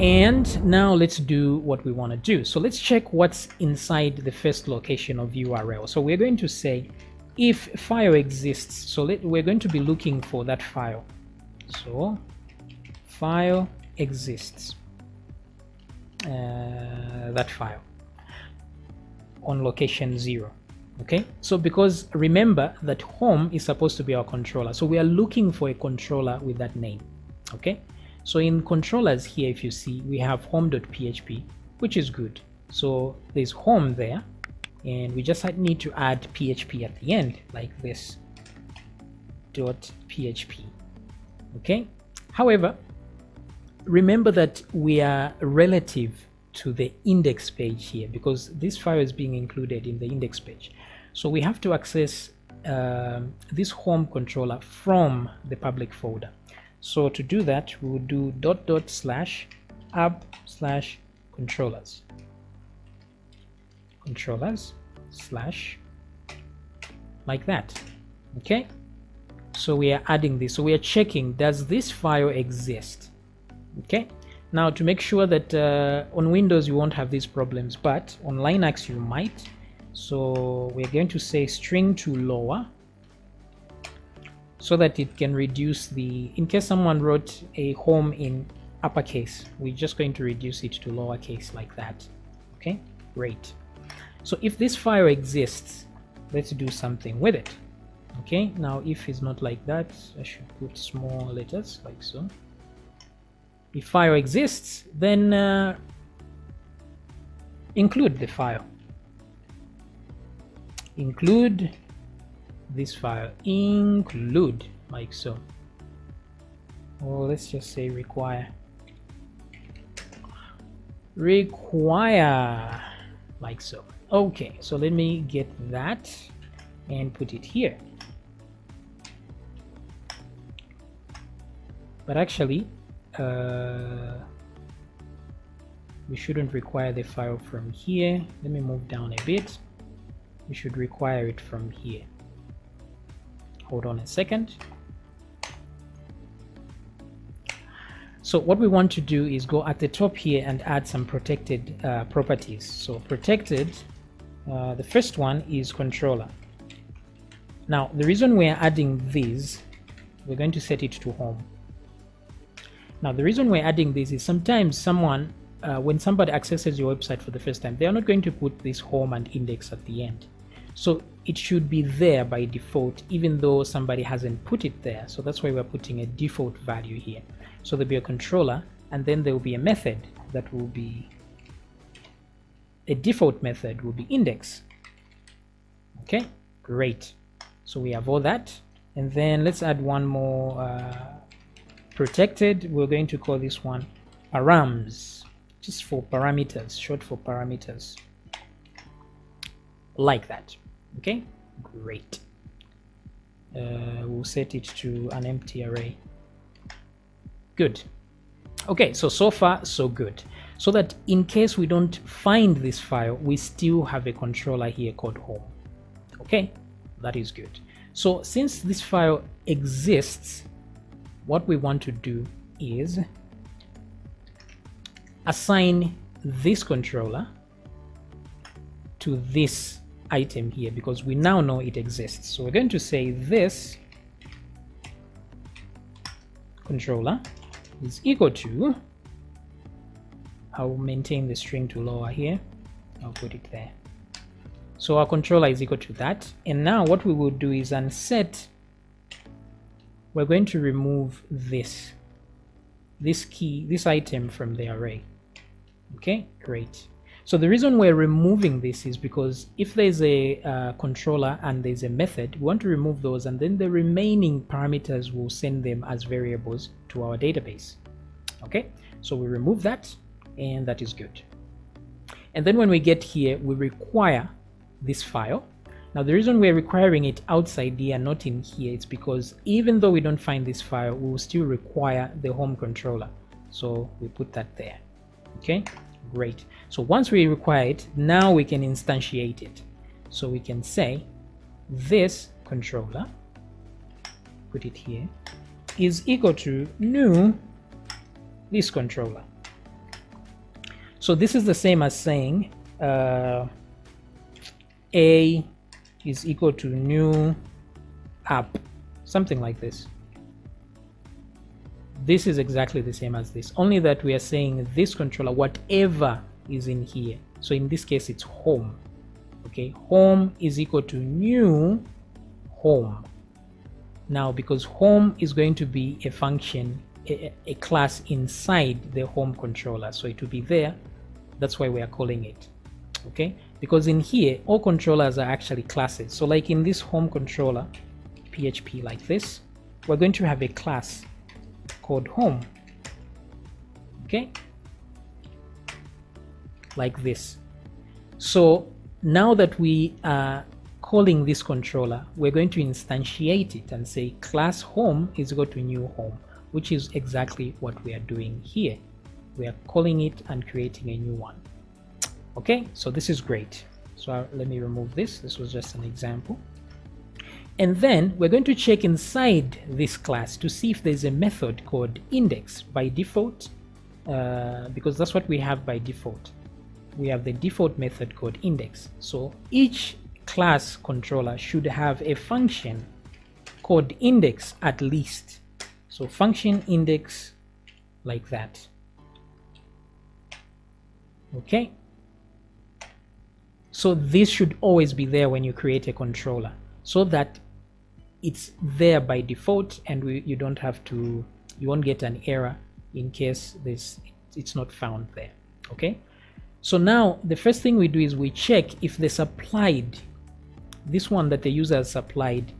And now let's do what we want to do. So let's check what's inside the first location of URL. So we're going to say if file exists. So we're going to be looking for that file. So file exists, that file on location 0. Okay, so because remember that home is supposed to be our controller, so we are looking for a controller with that name. Okay, so in controllers here, if you see, we have home.php, which is good. So there's home there, and we just need to add PHP at the end, like this .php. Okay, however, remember that we are relative to the index page here, because this file is being included in the index page. So we have to access this home controller from the public folder. So to do that, we will do /app/controllers like that. Okay, so we are adding this. So we are checking, does this file exist? Okay, now to make sure that on Windows you won't have these problems, but on Linux you might. So we're going to say string to lower, so that it can reduce the, in case someone wrote a home in uppercase, we're just going to reduce it to lowercase like that. Okay, great. So if this file exists, let's do something with it. Okay, now if it's not like that, I should put small letters like so. If file exists, then include the file. Include this file. Include like so. Or let's just say require. Require like so. Okay, so let me get that and put it here. But actually, we shouldn't require the file from here. Let me move down a bit. We should require it from here. Hold on a second. So what we want to do is go at the top here and add some protected properties. So protected, the first one is controller. Now the reason we're adding these, we're going to set it to home. Now the reason we're adding this is sometimes someone, when somebody accesses your website for the first time, they are not going to put this home and index at the end. So it should be there by default, even though somebody hasn't put it there. So that's why we're putting a default value here. So there'll be a controller, and then there will be a method that will be, a default method will be index. Okay, great. So we have all that. And then let's add one more protected. We're going to call this one params, just for parameters, short for parameters, like that. Okay, great. We'll set it to an empty array. Good. Okay, so far so good. So that in case we don't find this file, we still have a controller here called home. Okay, that is good. So since this file exists, what we want to do is assign this controller to this item here, because we now know it exists. So we're going to say this controller is equal to, I'll maintain the string to lower here, I'll put it there. So our controller is equal to that. And now what we will do is unset, we're going to remove this key, this item from the array. Okay, great. So the reason we're removing this is because if there's a controller and there's a method, we want to remove those, and then the remaining parameters will send them as variables to our database. Okay, so we remove that, and that is good. And then when we get here, we require this file. Now the reason we're requiring it outside here, not in here, it's because even though we don't find this file, we will still require the home controller. So we put that there. Okay, great. So once we require it, now we can instantiate it. So we can say this controller, put it here, is equal to new this controller. So this is the same as saying A is equal to new app, something like this. This is exactly the same as this, only that we are saying this controller, whatever is in here. So in this case, it's home. Okay, home is equal to new home. Now, because home is going to be a function, a class inside the home controller, so it will be there. That's why we are calling it. Okay, because in here, all controllers are actually classes. So like in this home controller, PHP like this, we're going to have a class called home. Okay, like this. So now that we are calling this controller, we're going to instantiate it and say class home is equal to new home, which is exactly what we are doing here. We are calling it and creating a new one. Okay, so this is great. So let me remove this. This was just an example. And then we're going to check inside this class to see if there's a method called index by default, because that's what we have by default. We have the default method called index. So each class controller should have a function called index at least. So function index like that. Okay. So this should always be there when you create a controller, so that it's there by default, and you don't have to, you won't get an error in case it's not found there. Okay. So now the first thing we do is we check if the supplied, this one that the user has supplied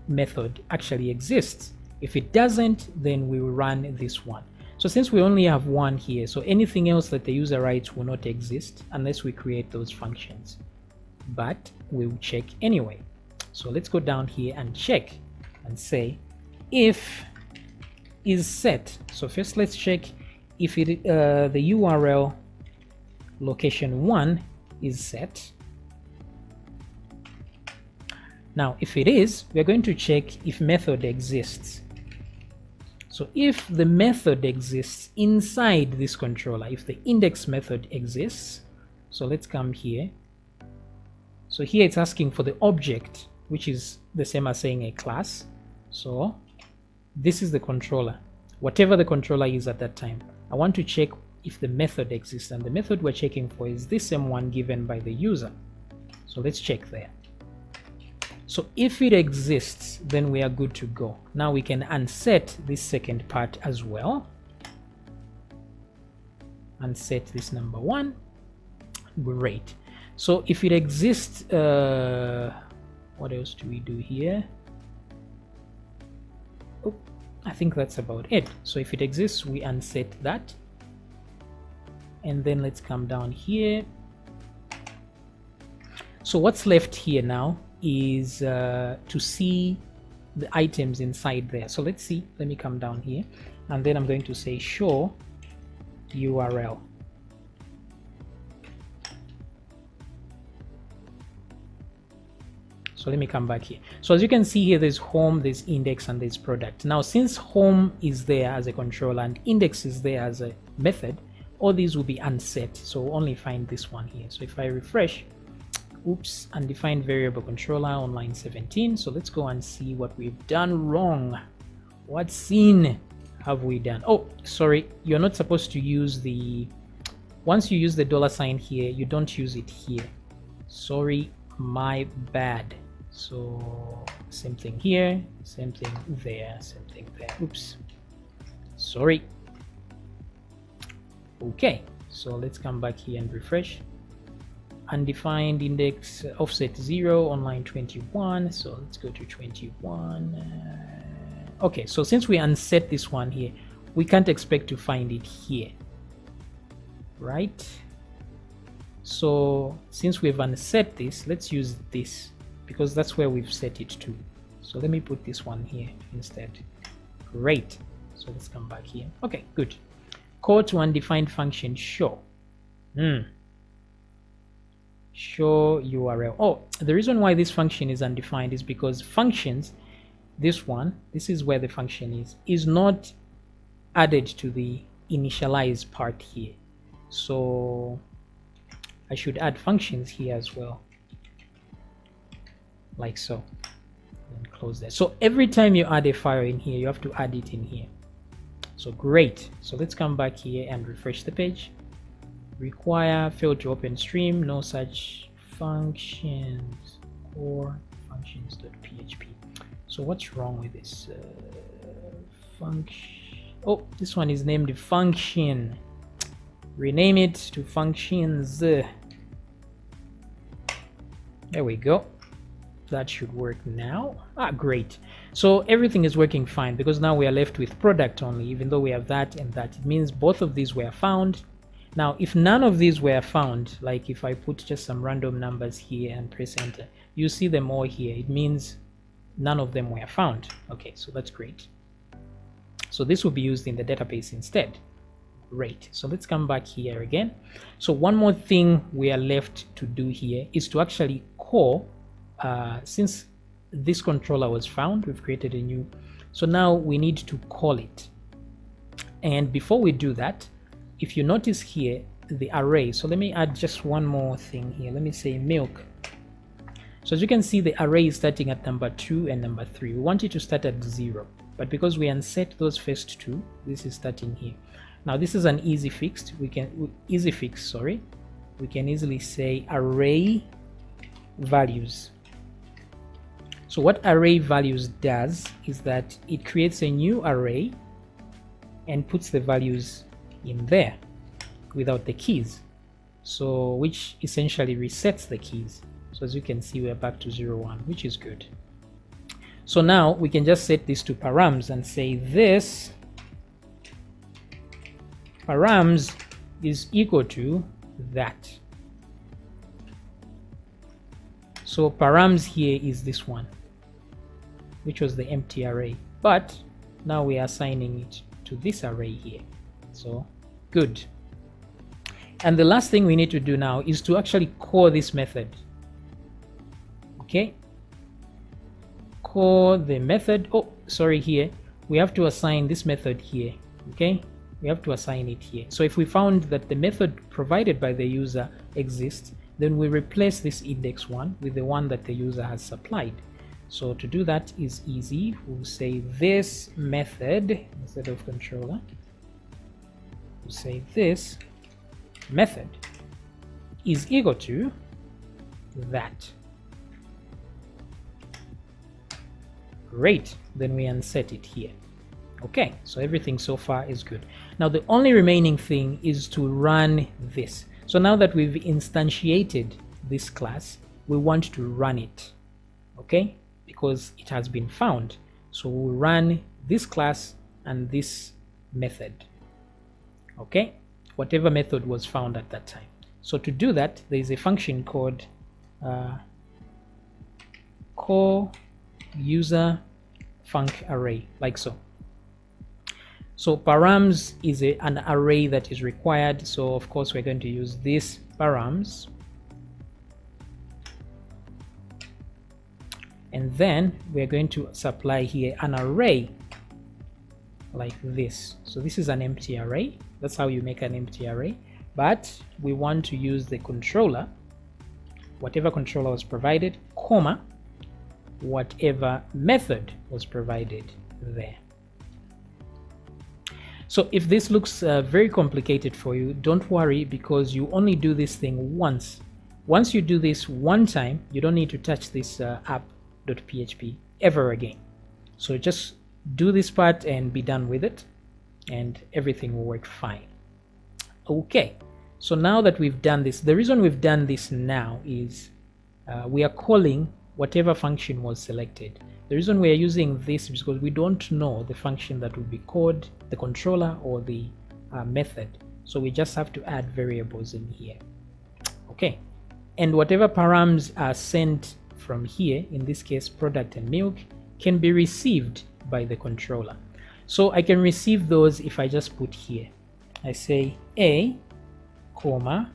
method actually exists. If it doesn't, then we will run this one. So since we only have one here, so anything else that the user writes will not exist unless we create those functions, but we will check anyway. So let's go down here and check and say if is set. So first let's check if it the URL location 1 is set. Now if it is, we're going to check if method exists. So if the method exists inside this controller, if the index method exists, so let's come here. So here it's asking for the object, which is the same as saying a class. So this is the controller, whatever the controller is at that time. I want to check if the method exists, and the method we're checking for is this same one given by the user. So let's check there. So if it exists, then we are good to go. Now we can unset this second part as well. Unset this number 1. Great. So if it exists, what else do we do here? Oh, I think that's about it. So if it exists, we unset that. And then let's come down here. So what's left here now is to see the items inside there. So let's see. Let me come down here, and then I'm going to say show URL. So let me come back here. So as you can see here, there's home, there's index, and there's product. Now since home is there as a controller and index is there as a method, all these will be unset. So we'll only find this one here. So if I refresh, oops, undefined variable controller on line 17. So let's go and see what we've done wrong. What sin have we done? Oh, sorry, you're not supposed to use the, once you use the $ here, you don't use it here. Sorry, my bad. So same thing here, same thing there, same thing there. Oops, sorry. Okay, so let's come back here and refresh. Undefined index offset 0 on line 21. So let's go to 21. Okay, so since we unset this one here, we can't expect to find it here, right? So since we've unset this, let's use this because that's where we've set it to. So let me put this one here instead. Great. So let's come back here. Okay, good. Call to undefined function show. Show URL. Oh, the reason why this function is undefined is because functions, this one, this is where the function is not added to the initialize part here. So I should add functions here as well, like so, and close that. So every time you add a file in here, you have to add it in here. So great. So let's come back here and refresh the page. Require failed to open stream, no such functions, or functions.php. So what's wrong with this function? Oh, this one is named function. Rename it to functions. There we go. That should work now. Great. So everything is working fine because now we are left with product only, even though we have that and that. It means both of these were found. Now, if none of these were found, like if I put just some random numbers here and press enter, you see them all here. It means none of them were found. Okay, so that's great. So this will be used in the database instead. Great. So let's come back here again. So one more thing we are left to do here is to actually call, since this controller was found, we've created a new. So now we need to call it. And before we do that, if you notice here, the array. So let me add just one more thing here. Let me say milk. So as you can see, the array is starting at number 2 and number 3. We want it to start at 0. But because we unset those first two, this is starting here. Now this is an easy fix. We can easily say array values. So what array values does is that it creates a new array and puts the values in there without the keys, so which essentially resets the keys. So as you can see, we're back to 0, 1, which is good. So now we can just set this to params and say this params is equal to that. So params here is this one, which was the empty array, but now we are assigning it to this array here. So good. And the last thing we need to do now is to actually call this method. Okay, call the method. Oh, sorry, here we have to assign this method here. Okay, we have to assign it here. So if we found that the method provided by the user exists, then we replace this index1 with the one that the user has supplied. So to do that is easy. We'll say this method instead of controller. We'll say this method is equal to that. Great. Then we unset it here. Okay, so everything so far is good. Now the only remaining thing is to run this. So now that we've instantiated this class, we want to run it. Okay, because it has been found. So we'll run this class and this method. Okay, whatever method was found at that time. So to do that, there is a function called call user func array, like so. So params is an array that is required. So of course we're going to use this params, and then we're going to supply here an array like this. So this is an empty array. That's how you make an empty array. But we want to use the controller, whatever controller was provided, comma, whatever method was provided there. So if this looks very complicated for you, don't worry, because you only do this thing once. Once you do this one time, you don't need to touch this app.php ever again. So just do this part and be done with it, and everything will work fine. Okay, so now that we've done this, the reason we've done this now is we are calling whatever function was selected. The reason we are using this is because we don't know the function that will be called, the controller or the method. So we just have to add variables in here. Okay, and whatever params are sent from here, in this case product and milk, can be received by the controller. So I can receive those if I just put here, I say A, comma,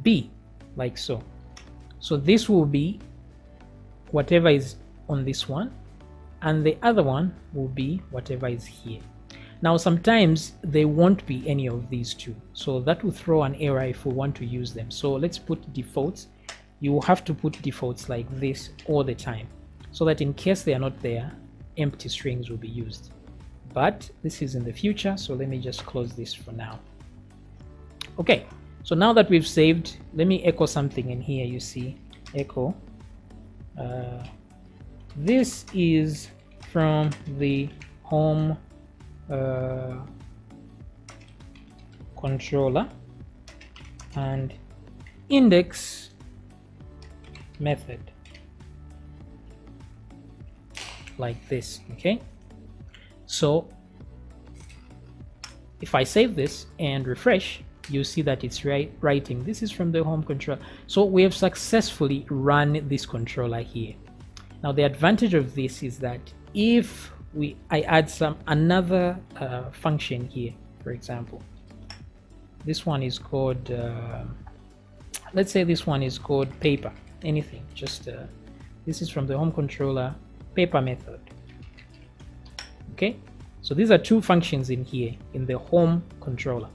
B, like so. So this will be whatever is on this one, and the other one will be whatever is here. Now sometimes there won't be any of these two, so that will throw an error if we want to use them. So let's put defaults. You will have to put defaults like this all the time, so that in case they are not there, empty strings will be used. But this is in the future, so let me just close this for now. Okay, so now that we've saved, let me echo something in here. You see, echo. This is from the home controller and index method, like this. Okay, so if I save this and refresh, you see that it's writing this is from the home controller. So we have successfully run this controller here. Now the advantage of this is that if I add another function here, for example, this one is called let's say this one is called paper, anything, just this is from the home controller paper method. Okay, so these are two functions in here in the home controller.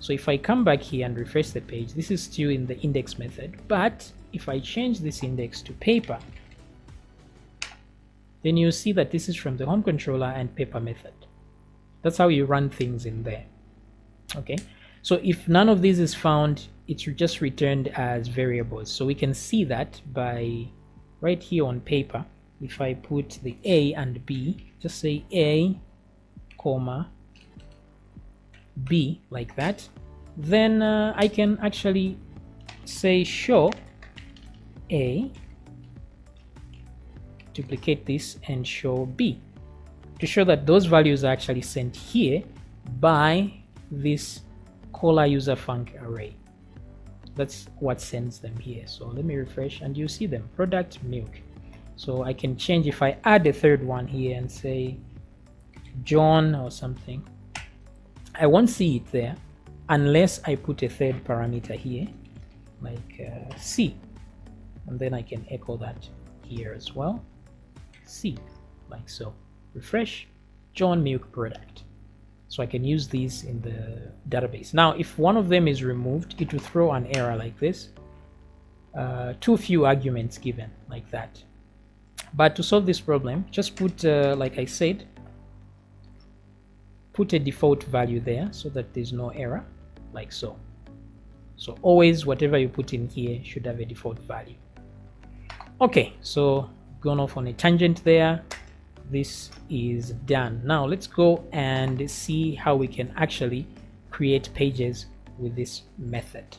So if I come back here and refresh the page, this is still in the index method, but if I change this index to paper, then you see that this is from the home controller and paper method. That's how you run things in there. Okay, so if none of these is found, it's just returned as variables. So we can see that by right here on paper. If I put the A and B, just say A, comma, B, like that, then I can actually say show A, duplicate this and show B, to show that those values are actually sent here by this caller user func array. That's what sends them here. So let me refresh and you see them, product milk. So I can change, if I add a third one here and say John or something, I won't see it there unless I put a third parameter here, like C, and then I can echo that here as well, C, like so. Refresh, John milk product. So I can use these in the database. Now if one of them is removed, it will throw an error like this, too few arguments given, like that. But to solve this problem, just put like I said, put a default value there so that there's no error, like so. So always whatever you put in here should have a default value. Okay, so gone off on a tangent there. This is done. Now let's go and see how we can actually create pages with this method.